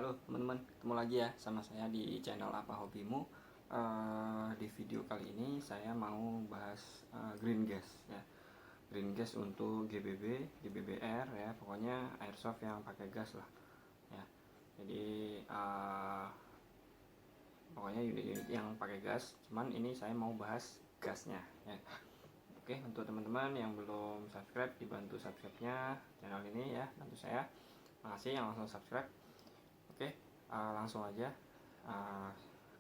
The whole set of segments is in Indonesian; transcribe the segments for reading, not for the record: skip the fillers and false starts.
Halo teman-teman, ketemu lagi ya sama saya di channel Apa Hobimu. Di video kali ini saya mau bahas green gas ya. Green gas untuk GBB, GBBR ya, pokoknya airsoft yang pakai gas lah ya. Jadi pokoknya unit-unit yang pakai gas, cuman ini saya mau bahas gasnya ya. Oke, untuk teman-teman yang belum subscribe, dibantu subscribe-nya channel ini ya, bantu saya. Makasih yang langsung subscribe. Oke, langsung aja.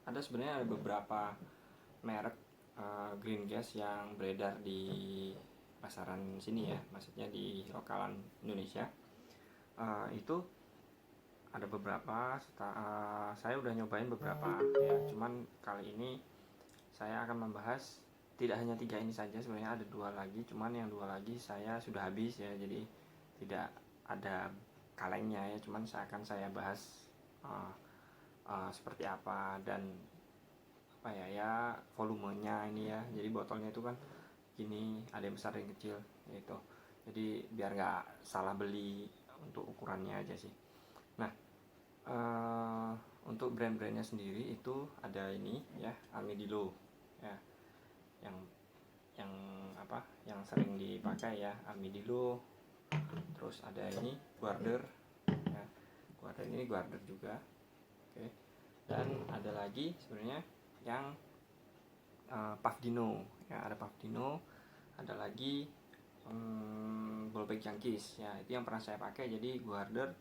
Ada sebenarnya ada beberapa merek green gas yang beredar di pasaran sini ya, maksudnya di lokalan Indonesia. Itu ada beberapa. Saya udah nyobain beberapa ya, cuman kali ini saya akan membahas tidak hanya 3 ini saja, sebenarnya ada 2 lagi, cuman yang 2 lagi saya sudah habis ya, jadi tidak ada kalengnya ya, cuman saya bahas seperti apa dan apa ya volumenya ini ya. Jadi botolnya itu kan gini, ada yang besar, ada yang kecil gitu, jadi biar nggak salah beli untuk ukurannya aja sih. Nah, untuk brand-brandnya sendiri itu ada ini ya, Armadillo ya, yang yang sering dipakai ya, Armadillo. Terus ada ini Guarder ya, Guarder ini Guarder juga. Oke. Dan ada lagi sebenarnya yang Pavdino ya, ada Pavdino, ada lagi Ballback Junkies ya, itu yang pernah saya pakai. Jadi Guarder,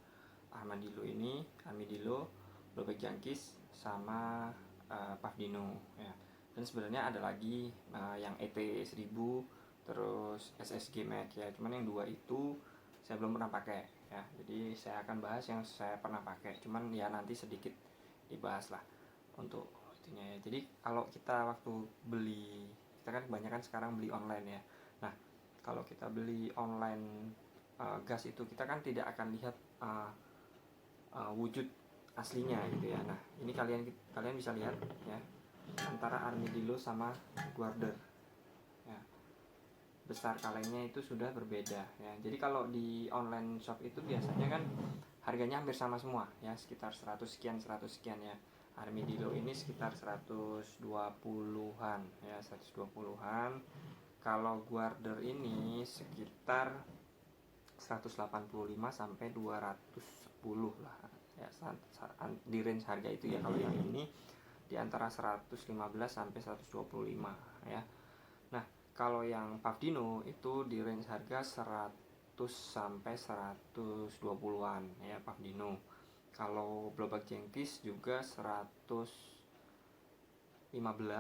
Armadillo, Ballback Junkies sama Pavdino ya. Dan sebenarnya ada lagi yang ET1000, terus SSG Max ya, cuman yang 2 itu saya belum pernah pakai ya. Jadi saya akan bahas yang saya pernah pakai, cuman ya nanti sedikit dibahas lah untuk itunya ya. Jadi kalau kita waktu beli, kita kan kebanyakan sekarang beli online ya. Nah, kalau kita beli online gas itu kita kan tidak akan lihat wujud aslinya gitu ya. Nah, ini kalian bisa lihat ya, antara Armadillo sama Guarder ya, besar kalengnya itu sudah berbeda ya. Jadi kalau di online shop itu biasanya kan harganya hampir sama semua ya, sekitar 100 sekian ya. Armadillo ini sekitar 120-an ya, 120-an. Kalau Guarder ini sekitar 185 sampai 210 lah ya, di range harga itu ya. Kalau yang ini di antara 115 sampai 125 ya. Nah, kalau yang Pavdino itu di range harga 100 sampai 120-an ya, Pavdino. Kalau Ballback Junkies juga 115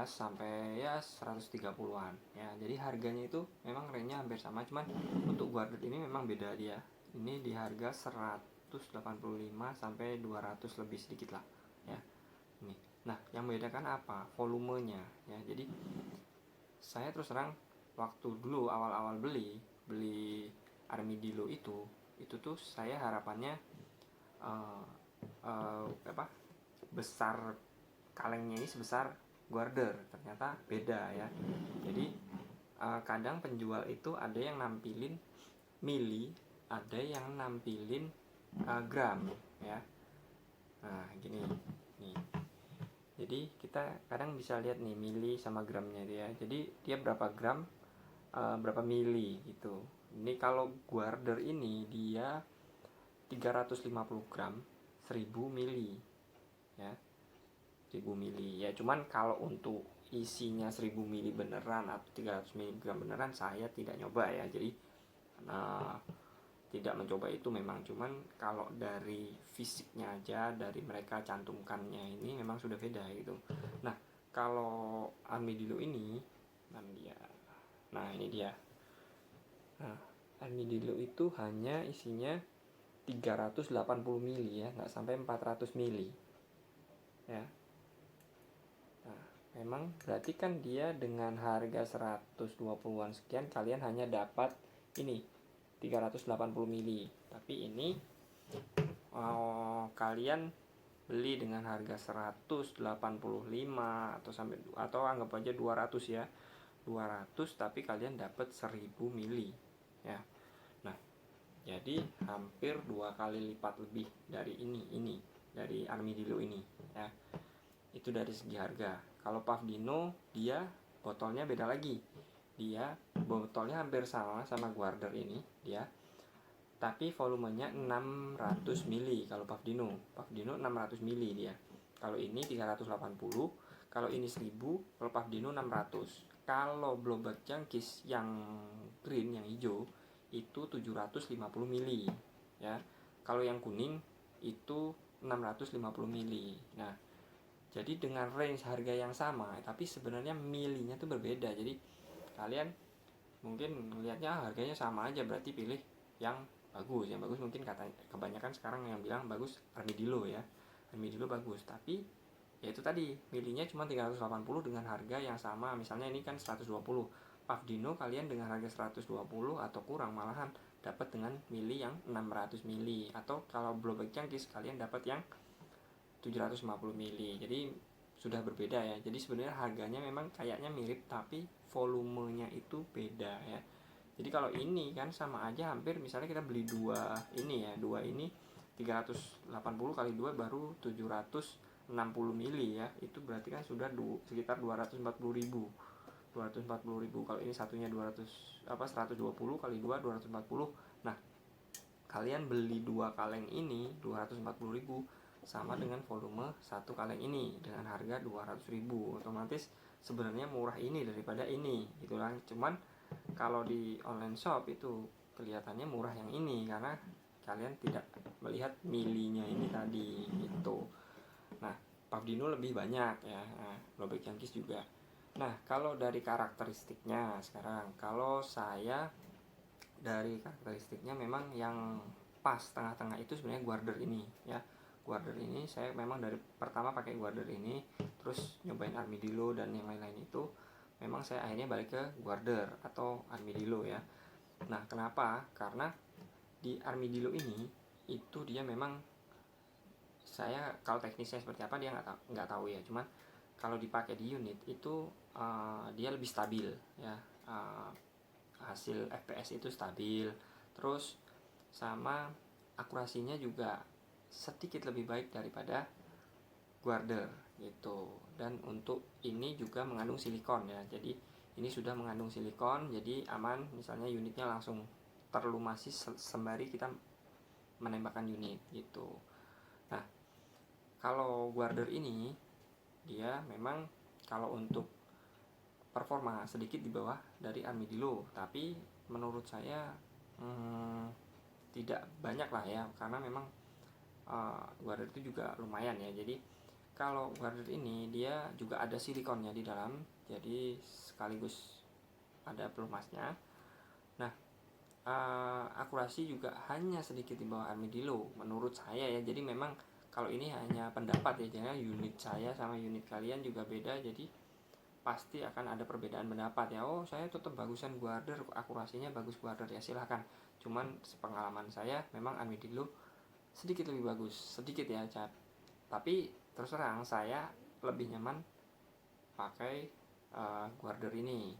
sampai ya 130-an ya. Jadi harganya itu memang range-nya hampir sama, cuman untuk Guarder ini memang beda dia. Ini di harga 185 sampai 200 lebih sedikit lah ya. Ini. Nah, yang membedakan apa? Volumenya ya. Jadi saya terus terang waktu dulu awal-awal beli Armadillo itu tuh saya harapannya besar kalengnya ini sebesar Guarder, ternyata beda ya. Jadi kadang penjual itu ada yang nampilin mili, ada yang nampilin gram ya. Nah, gini nih. Jadi kita kadang bisa lihat nih mili sama gramnya dia. Jadi dia berapa gram, berapa mili gitu. Ini kalau Guarder ini dia 350 gram 1000 mili ya, 1000 mili ya. Cuman kalau untuk isinya 1000 mili beneran atau 300 mg beneran saya tidak nyoba ya. Jadi tidak mencoba itu memang, cuman kalau dari fisiknya aja, dari mereka cantumkannya ini memang sudah beda gitu. Nah, kalau Armadillo ini, nah ini dia. Nah, Armadillo itu hanya isinya 380 mili ya, nggak sampai 400 mili ya. Nah, memang berarti kan dia dengan harga 120-an sekian kalian hanya dapat ini 380 mili. Tapi ini kalian beli dengan harga 185 atau anggap aja 200 ya. 200 tapi kalian dapat 1000 mili ya. Nah, jadi hampir 2 kali lipat lebih dari ini. dari Armadillo ini ya. Itu dari segi harga. Kalau Puff Dino dia botolnya beda lagi. Dia botolnya hampir sama Guarder ini dia, tapi volumenya 600 mili kalau Puff Dino 600 mili dia. Kalau ini 380, kalau ini 1000, kalau Puff Dino 600. Kalau Blowback Junkies yang green, yang hijau itu 750 mili ya. Kalau yang kuning itu 650 mili. Nah, jadi dengan range harga yang sama, tapi sebenarnya milinya itu berbeda. Jadi kalian mungkin melihatnya harganya sama aja, berarti pilih yang bagus. Yang bagus mungkin kebanyakan sekarang yang bilang bagus Armadillo ya. Armadillo bagus, tapi ya itu tadi, milinya cuma 380 dengan harga yang sama. Misalnya ini kan 120. Puff Dino kalian dengan harga 120 atau kurang malahan dapat dengan mili yang 600 mili, atau kalau Blowback Junkies kalian dapat yang 750 mili. Jadi sudah berbeda ya. Jadi sebenarnya harganya memang kayaknya mirip, tapi volumenya itu beda ya. Jadi kalau ini kan sama aja hampir, misalnya kita beli dua ini ya, dua ini 380 kali 2 baru 760 mili ya. Itu berarti kan sudah sekitar 240.000. Kalau ini satunya 120 kali 2 240. Nah, kalian beli dua kaleng ini 240.000 sama dengan volume satu kaleng ini dengan harga 200.000. Otomatis sebenarnya murah ini daripada ini gitu kan. Cuman kalau di online shop itu kelihatannya murah yang ini karena kalian tidak melihat milinya ini tadi gitu. Nah, Puff Dino lebih banyak ya. Nah, Blowback Junkies juga. Nah, kalau dari karakteristiknya sekarang, kalau saya dari karakteristiknya memang yang pas tengah-tengah itu sebenarnya Guarder ini ya. Guarder ini saya memang dari pertama pakai Guarder ini, terus nyobain Armadillo dan yang lain-lain itu memang saya akhirnya balik ke Guarder atau Armadillo ya. Nah, kenapa? Karena di Armadillo ini itu dia memang, saya kalau teknisnya seperti apa dia nggak tahu ya, cuman kalau dipakai di unit itu dia lebih stabil ya, hasil FPS itu stabil, terus sama akurasinya juga sedikit lebih baik daripada Guarder gitu. Dan untuk ini juga mengandung silikon ya, jadi ini sudah mengandung silikon, jadi aman. Misalnya unitnya langsung terlumasi sembari kita menembakkan unit gitu. Nah, kalau Guarder ini dia memang kalau untuk performa sedikit di bawah dari Armadillo, tapi menurut saya tidak banyak lah ya, karena memang Guarder itu juga lumayan ya. Jadi kalau Guarder ini dia juga ada silikonnya di dalam, jadi sekaligus ada pelumasnya. Nah, akurasi juga hanya sedikit di bawah Armadillo menurut saya ya. Jadi memang kalau ini hanya pendapat ya, jadi unit saya sama unit kalian juga beda, jadi pasti akan ada perbedaan pendapat ya. Oh, saya tetap bagusan Guarder, akurasinya bagus Guarder ya, silahkan. Cuman sepengalaman saya memang Armadillo sedikit lebih bagus, sedikit ya Cat. Tapi terus terang saya lebih nyaman pakai Guarder ini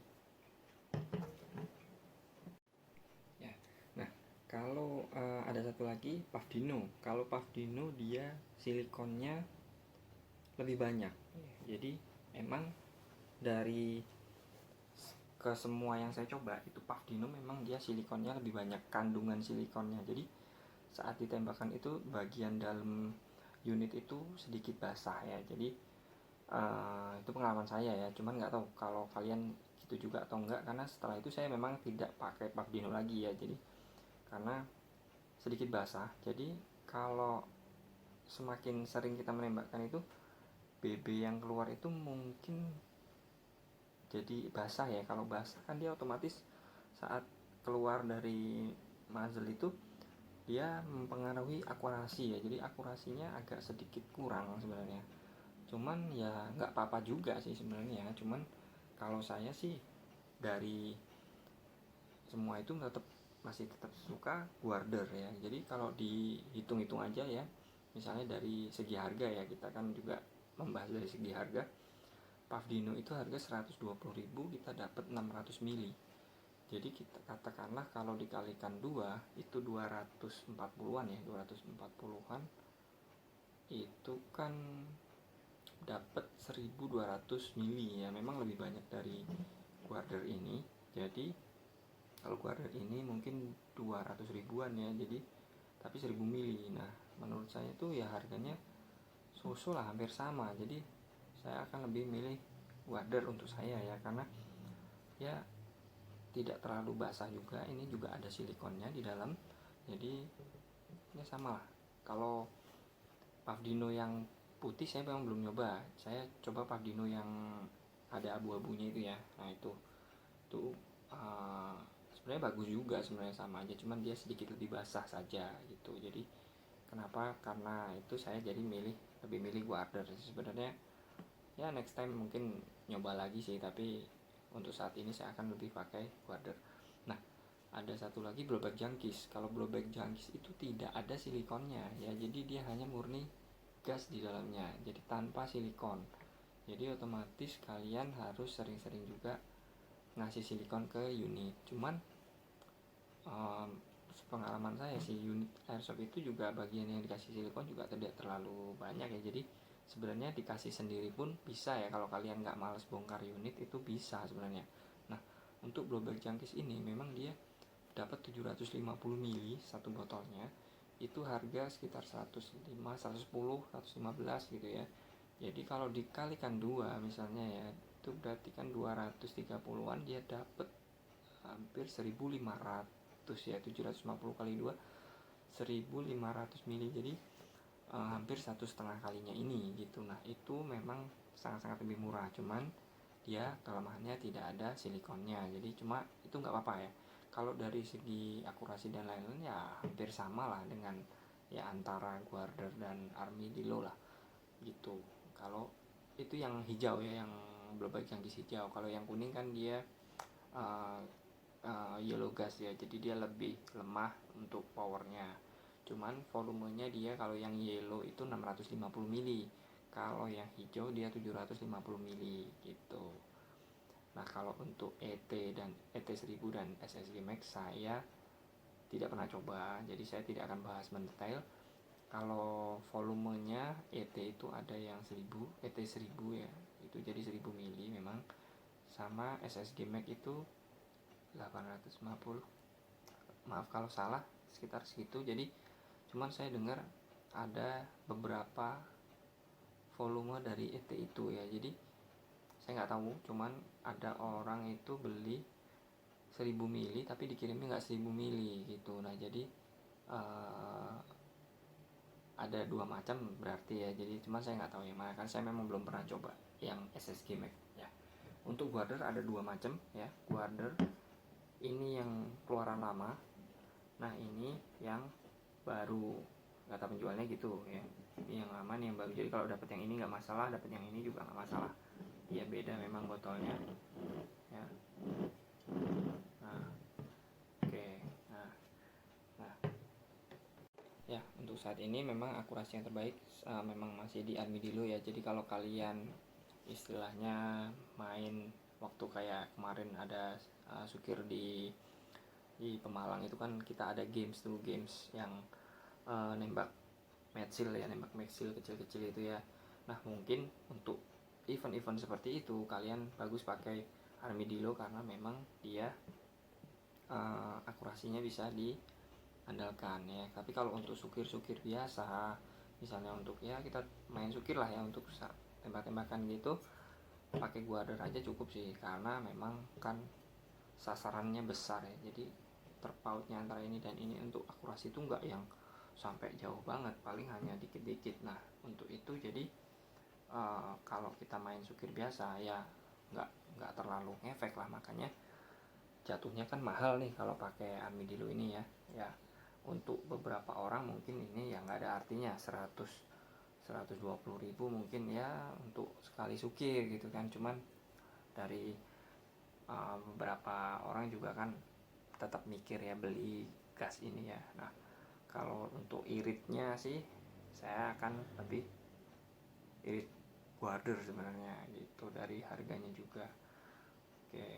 ya. Nah, kalau ada satu lagi Puff Dino. Kalau Puff Dino dia silikonnya lebih banyak, jadi emang dari ke semua yang saya coba itu Puff Dino memang dia silikonnya lebih banyak, kandungan silikonnya. Jadi saat ditembakkan itu bagian dalam unit itu sedikit basah ya. Jadi itu pengalaman saya ya, cuman nggak tahu kalau kalian gitu juga atau enggak, karena setelah itu saya memang tidak pakai Puff Dino lagi ya. Jadi karena sedikit basah, jadi kalau semakin sering kita menembakkan itu BB yang keluar itu mungkin jadi basah ya. Kalau basah kan dia otomatis saat keluar dari muzzle itu dia mempengaruhi akurasi ya. Jadi akurasinya agak sedikit kurang sebenarnya. Cuman ya nggak apa-apa juga sih sebenarnya. Cuman kalau saya sih dari semua itu masih tetap suka Guarder ya. Jadi kalau dihitung-hitung aja ya, misalnya dari segi harga ya, kita kan juga membahas dari segi harga. Puff Dino itu harga 120.000, kita dapat 600 mili. Jadi kita katakanlah kalau dikalikan 2 itu 240-an ya, 240-an itu kan dapat 1200 mili ya, memang lebih banyak dari guarder ini. Jadi kalau guarder ini mungkin 200 ribuan ya, jadi tapi 1000 mili. Nah menurut saya itu ya harganya so-so lah, hampir sama. Jadi saya akan lebih milih guarder untuk saya ya, karena ya tidak terlalu basah juga, ini juga ada silikonnya di dalam, jadi ya sama lah. Kalau Pavdino yang putih saya memang belum nyoba, saya coba Pavdino yang ada abu-abunya itu ya. Nah itu uh, sebenarnya bagus juga, sebenarnya sama aja, cuman dia sedikit lebih basah saja gitu. Jadi kenapa? Karena itu saya jadi lebih milih guarder sebenarnya. Ya next time mungkin nyoba lagi sih, tapi untuk saat ini saya akan lebih pakai guarder. Nah ada satu lagi blowback junkies. Kalau blowback junkies itu tidak ada silikonnya ya, jadi dia hanya murni gas di dalamnya, jadi tanpa silikon. Jadi otomatis kalian harus sering-sering juga ngasih silikon ke unit. Cuman pengalaman saya sih, unit airsoft itu juga bagian yang dikasih silikon juga tidak terlalu banyak ya. Jadi sebenarnya dikasih sendiri pun bisa ya, kalau kalian nggak males bongkar unit itu bisa sebenarnya. Nah untuk blowback junkies ini memang dia dapat 750 mili satu botolnya, itu harga sekitar 105, 110, 115 gitu ya. Jadi kalau dikalikan 2 misalnya ya, itu berarti kan 230-an, dia dapat hampir 1500 ya. 750 kali 2 1500 mili, jadi hampir 1,5 kalinya ini gitu. Nah itu memang sangat-sangat lebih murah, cuman dia kelemahannya tidak ada silikonnya. Jadi cuma itu nggak apa-apa ya. Kalau dari segi akurasi dan lain-lain ya hampir sama lah dengan ya antara guarder dan armadillo lah gitu. Kalau itu yang hijau ya, yang blowback yang hijau. Kalau yang kuning kan dia uh, yellow gas ya, jadi dia lebih lemah untuk powernya. Cuman volumenya dia kalau yang yellow itu 650 mili, kalau yang hijau dia 750 mili gitu. Nah kalau untuk ET1000 dan SSG Max saya tidak pernah coba, jadi saya tidak akan bahas mendetail. Kalau volumenya ET itu ada yang 1000, ET1000 ya, itu jadi 1000 mili memang. Sama SSG Max itu 850, maaf kalau salah, sekitar segitu. Jadi cuman saya dengar ada beberapa volume dari ET itu ya, jadi saya nggak tahu. Cuman ada orang itu beli 1000 mili tapi dikirimnya nggak 1000 mili gitu. Nah jadi ada dua macam berarti ya. Jadi cuman saya nggak tahu yang mana, kan saya memang belum pernah coba yang SSG Max ya. Untuk guarder ada dua macam ya. Guarder ini yang keluaran lama, nah ini yang baru, kata penjualnya gitu ya. Ini yang lama, nih yang baru. Jadi kalau dapat yang ini nggak masalah, dapat yang ini juga nggak masalah ya. Beda memang botolnya ya. Nah oke. Nah ya untuk saat ini memang akurasi yang terbaik memang masih di armadillo ya. Jadi kalau kalian istilahnya main waktu kayak kemarin ada Sukir di Pemalang itu kan, kita ada games yang nembak metsil ya, nembak metsil kecil-kecil itu ya. Nah mungkin untuk event-event seperti itu kalian bagus pakai armadillo, karena memang dia akurasinya bisa diandalkan ya. Tapi kalau untuk sukir-sukir biasa, misalnya untuk ya kita main sukir lah ya, untuk tembak-tembakan gitu, pakai guarder aja cukup sih, karena memang kan sasarannya besar ya. Jadi terpautnya antara ini dan ini untuk akurasi itu enggak yang sampai jauh banget, paling hanya dikit-dikit. Nah untuk itu jadi kalau kita main sukir biasa ya nggak terlalu ngefek lah. Makanya jatuhnya kan mahal nih kalau pakai armadillo ini ya. Ya untuk beberapa orang mungkin ini ya nggak ada artinya, 120 ribu mungkin ya untuk sekali sukir gitu kan. Cuman dari beberapa orang juga kan tetap mikir ya beli gas ini ya. Nah kalau untuk iritnya sih saya akan lebih irit guarder sebenarnya gitu, dari harganya juga. Oke.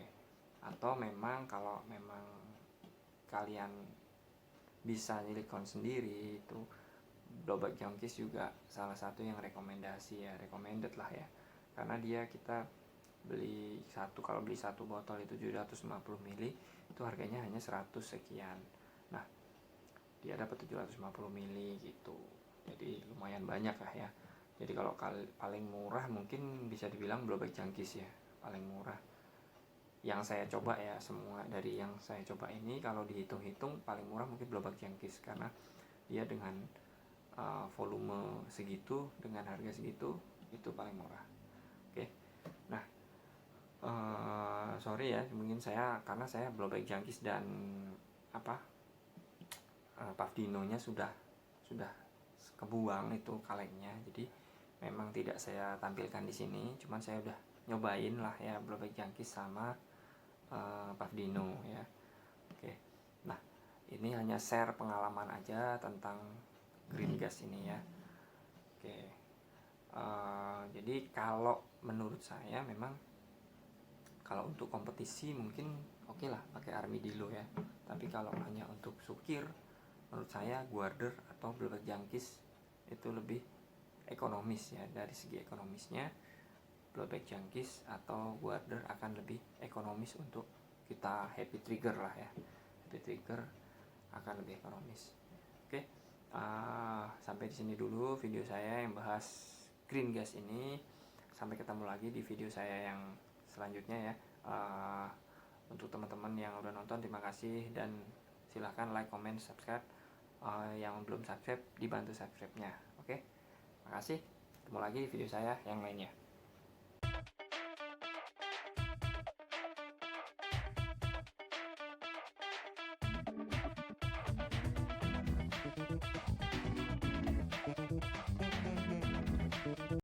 Atau memang kalau memang kalian bisa silikon sendiri, itu Blowback Junkies juga salah satu yang rekomendasi ya, recommended lah ya, karena dia kita beli kalau beli satu botol itu 750 ml itu harganya hanya 100 sekian. Nah dia dapat 750 ml gitu, jadi lumayan banyak lah ya. Jadi kalau paling murah mungkin bisa dibilang Blowback Junkies ya, paling murah yang saya coba ya. Semua dari yang saya coba ini kalau dihitung-hitung paling murah mungkin Blowback Junkies, karena dia dengan volume segitu dengan harga segitu itu paling murah. Oke. Nah sorry ya, mungkin karena saya Blowback Junkies dan Puff Dino nya sudah kebuang itu kalengnya, jadi memang tidak saya tampilkan di sini. Cuman saya udah nyobain lah ya Blowback Junkies sama Puff Dino ya. Oke. Nah ini hanya share pengalaman aja tentang green gas ini ya. Oke. Jadi kalau menurut saya memang kalau untuk kompetisi mungkin oke lah pakai Armadillo ya, tapi kalau hanya untuk sukir menurut saya Guarder atau Blowback Junkies itu lebih ekonomis ya. Dari segi ekonomisnya Blowback Junkies atau Guarder akan lebih ekonomis untuk kita happy trigger lah ya. Happy trigger akan lebih ekonomis. Oke. Sampai di sini dulu video saya yang bahas green gas ini. Sampai ketemu lagi di video saya yang selanjutnya ya. Untuk teman-teman yang udah nonton terima kasih, dan silahkan like, comment, subscribe. Yang belum subscribe dibantu subscribe-nya. Oke. Makasih. Ketemu lagi di video saya yang lainnya.